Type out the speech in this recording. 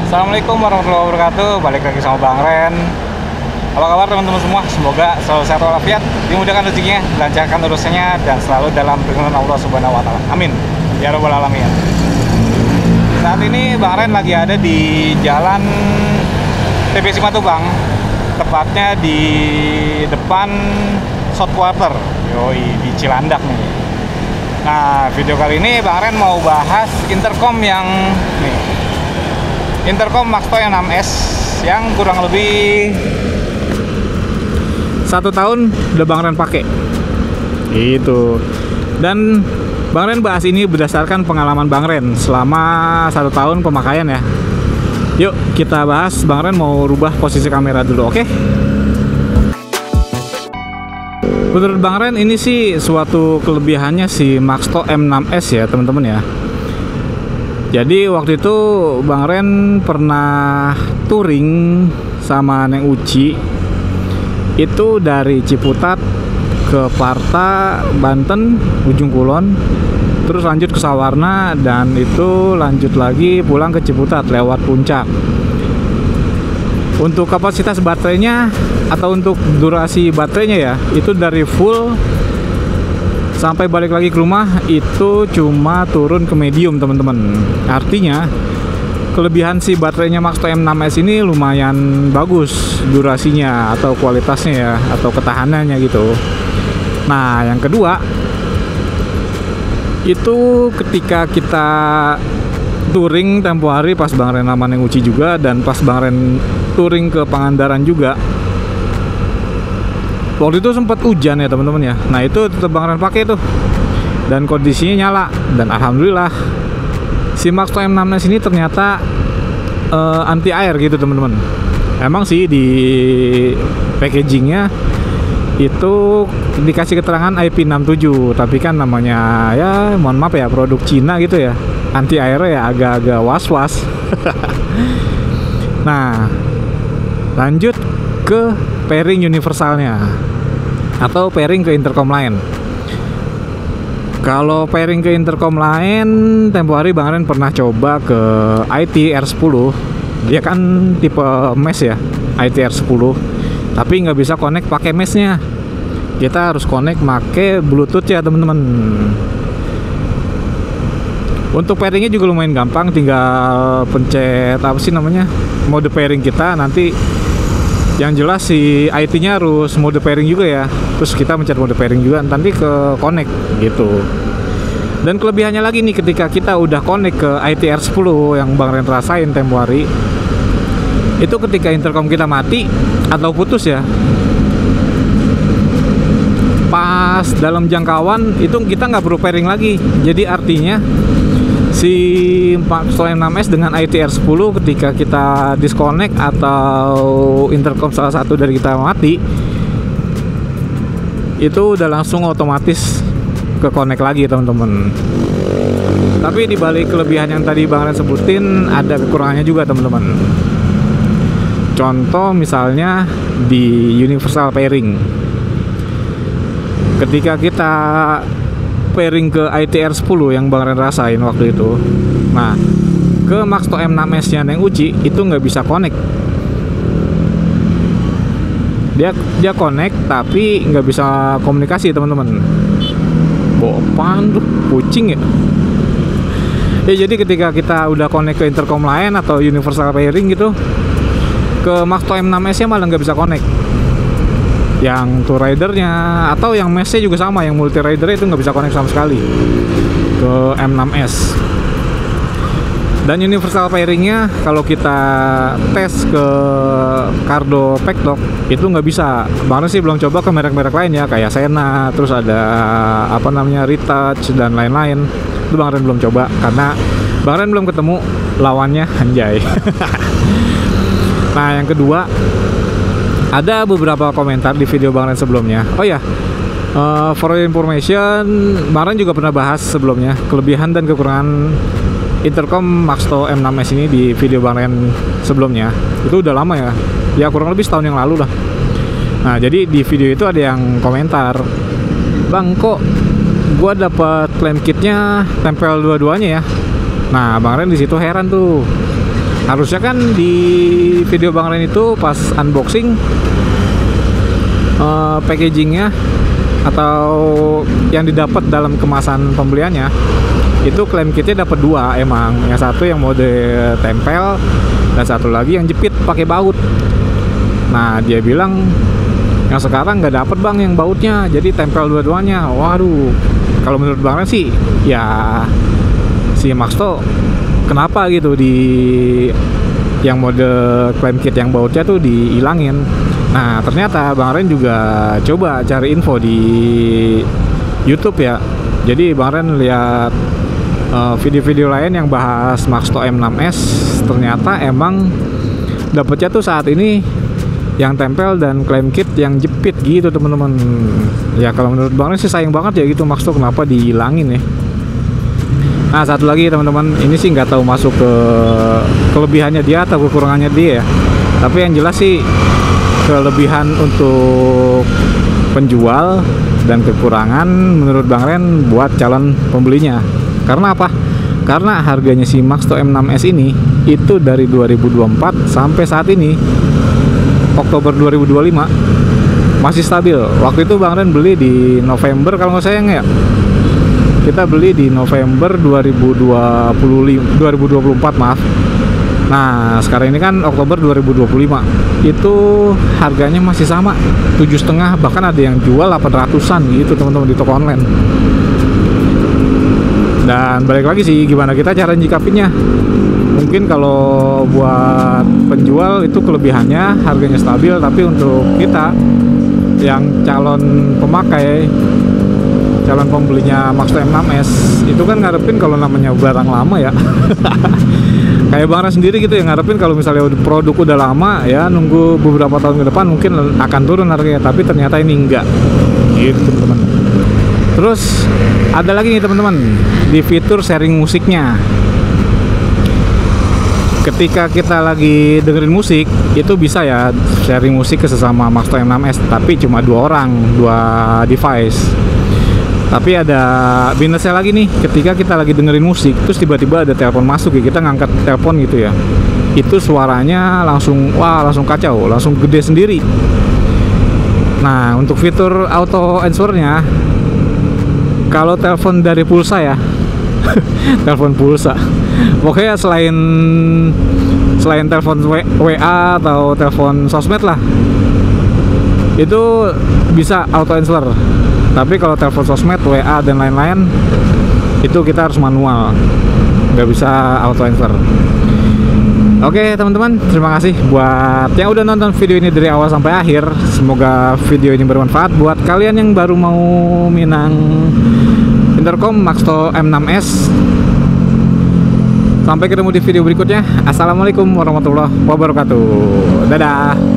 Assalamualaikum warahmatullahi wabarakatuh. Balik lagi sama Bang Ren. Apa kabar teman-teman semua? Semoga selalu sehat walafiat, dimudahkan rezekinya, dilancarkan urusannya, dan selalu dalam perlindungan Allah Subhanahu wa Ta'ala. Amin ya rabbal alamin. Saat ini Bang Ren lagi ada di Jalan TB Simatubang, tepatnya di depan South Quarter, yoi, di Cilandak nih. Nah, video kali ini Bang Ren mau bahas intercom yang nih, intercom Maxto yang 6S yang kurang lebih 1 tahun udah Bang Ren pakai. Itu. Dan Bang Ren bahas ini berdasarkan pengalaman Bang Ren selama 1 tahun pemakaian ya. Yuk kita bahas. Bang Ren mau rubah posisi kamera dulu, oke? Menurut Bang Ren ini sih suatu kelebihannya si Maxto M6S ya teman-teman ya. Jadi waktu itu Bang Ren pernah touring sama Neng Uci itu dari Ciputat ke Parta, Banten, Ujung Kulon, terus lanjut ke Sawarna, dan itu lanjut lagi pulang ke Ciputat lewat Puncak. Untuk kapasitas baterainya atau untuk durasi baterainya ya, itu dari full sampai balik lagi ke rumah itu cuma turun ke medium teman-teman. Artinya kelebihan si baterainya Maxto M6S ini lumayan bagus durasinya atau kualitasnya ya, atau ketahanannya gitu. Nah yang kedua itu ketika kita touring tempo hari pas Bang Ren sama Neng Uci juga, dan pas Bang Ren touring ke Pangandaran juga. Waktu itu sempat hujan ya teman-teman ya. Nah itu tetap Bang Ren pakai tuh, dan kondisinya nyala. Dan alhamdulillah si Maxto M6S ini ternyata anti air gitu teman-teman. Emang sih di packagingnya itu dikasih keterangan IP67, tapi kan namanya ya mohon maaf ya produk Cina gitu ya, anti air ya agak-agak was-was. Nah lanjut ke pairing universalnya atau pairing ke intercom lain. Kalau pairing ke intercom lain, tempo hari Bang Ren pernah coba ke IT R10. Dia kan tipe mesh ya, IT R10, tapi nggak bisa connect pakai meshnya. Kita harus connect pakai Bluetooth ya teman-teman. Untuk pairingnya juga lumayan gampang, tinggal pencet apa sih namanya, mode pairing kita. Nanti yang jelas si IT-nya harus mode pairing juga ya. Terus kita mencet mode pairing juga, nanti ke connect gitu. Dan kelebihannya lagi nih, ketika kita udah connect ke IT R10 yang Bang Ren rasain tempo hari, itu ketika intercom kita mati atau putus ya, pas dalam jangkauan itu kita nggak perlu pairing lagi. Jadi artinya si Maxto M6S dengan IT R10 ketika kita disconnect atau intercom salah satu dari kita mati, itu udah langsung otomatis ke connect lagi teman-teman. Tapi di balik kelebihan yang tadi Bang Ren sebutin, ada kekurangannya juga teman-teman. Contoh misalnya di universal pairing, ketika kita pairing ke ITR10 yang Bang Ren rasain waktu itu, nah ke Maxto M6S nya Neng Uci itu nggak bisa connect. Dia connect tapi nggak bisa komunikasi teman-teman. Bopan tuh kucing ya. Jadi ketika kita udah connect ke intercom lain atau universal pairing gitu, ke Maxto M6S nya malah nggak bisa connect. Yang two ridernya atau yang mesh-nya juga sama, yang multi rider itu nggak bisa connect sama sekali ke M6S. Dan universal pairingnya kalau kita tes ke Cardo Packdock itu nggak bisa. Bang Ren sih belum coba ke merek-merek lain ya, kayak Sena, terus ada apa namanya Retouch dan lain-lain. Itu Bang Ren belum coba karena Bang Ren belum ketemu lawannya, anjay. Nah yang kedua, ada beberapa komentar di video Bang Ren sebelumnya. Oh ya, for information, Bang Ren juga pernah bahas sebelumnya kelebihan dan kekurangan intercom Maxto M6S ini di video Bang Ren sebelumnya. Itu udah lama ya, ya kurang lebih setahun yang lalu lah. Nah jadi di video itu ada yang komentar, Bang kok gua dapat claim kitnya tempel dua-duanya ya. Nah Bang Ren di situ heran tuh, Harusnya kan di video Bang Ren itu pas unboxing packagingnya atau yang didapat dalam kemasan pembeliannya itu klaim kitnya dapat 2 emang. Yang satu yang mode tempel dan satu lagi yang jepit pakai baut. Nah dia bilang yang sekarang nggak dapat Bang yang bautnya, jadi tempel dua-duanya. Waduh, kalau menurut Bang Ren sih ya si Maxto kenapa gitu di yang mode klaim kit yang bautnya tuh dihilangin. Nah ternyata Bang Ren juga coba cari info di YouTube ya. Jadi Bang Ren lihat video-video lain yang bahas Maxto M6s, ternyata emang dapetnya tuh saat ini yang tempel dan klaim kit yang jepit gitu teman-teman. Ya kalau menurut Bang Ren sih sayang banget ya gitu Maxto kenapa dihilangin ya. Nah satu lagi teman-teman, ini sih nggak tahu masuk ke kelebihannya dia atau kekurangannya dia ya. Tapi yang jelas sih kelebihan untuk penjual dan kekurangan menurut Bang Ren buat calon pembelinya. Karena apa? Karena harganya si Maxto M6s ini itu dari 2024 sampai saat ini Oktober 2025 masih stabil. Waktu itu Bang Ren beli di November kalau nggak sayang ya. Kita beli di November 2024 maaf. Nah sekarang ini kan Oktober 2025, itu harganya masih sama 7,5, bahkan ada yang jual 800-an gitu teman-teman di toko online. Dan balik lagi sih gimana kita cara nyikapinnya. Mungkin kalau buat penjual itu kelebihannya harganya stabil, tapi untuk kita yang calon pemakai, calon pembelinya Maxto M6s itu kan ngarepin kalau namanya barang lama ya. Kayak Bang Ren sendiri gitu ya, ngarepin kalau misalnya produk udah lama ya, nunggu beberapa tahun ke depan mungkin akan turun harganya, tapi ternyata ini enggak gitu teman-teman. Terus ada lagi nih teman-teman di fitur sharing musiknya. Ketika kita lagi dengerin musik itu bisa ya sharing musik ke sesama Maxto M6s, tapi cuma 2 orang, 2 device. Tapi ada minusnya lagi nih, ketika kita lagi dengerin musik terus tiba-tiba ada telepon masuk ya, kita ngangkat telepon gitu ya, itu suaranya langsung langsung kacau, langsung gede sendiri. Nah untuk fitur auto answernya, kalau telepon dari pulsa ya telepon pulsa pokoknya selain telepon WA atau telepon sosmed lah, itu bisa auto answer. Tapi kalau telepon sosmed, WA dan lain-lain itu kita harus manual, nggak bisa auto answer. Oke teman-teman, terima kasih buat yang udah nonton video ini dari awal sampai akhir. Semoga video ini bermanfaat buat kalian yang baru mau minang intercom Maxto M6s. Sampai ketemu di video berikutnya. Assalamualaikum warahmatullahi wabarakatuh. Dadah.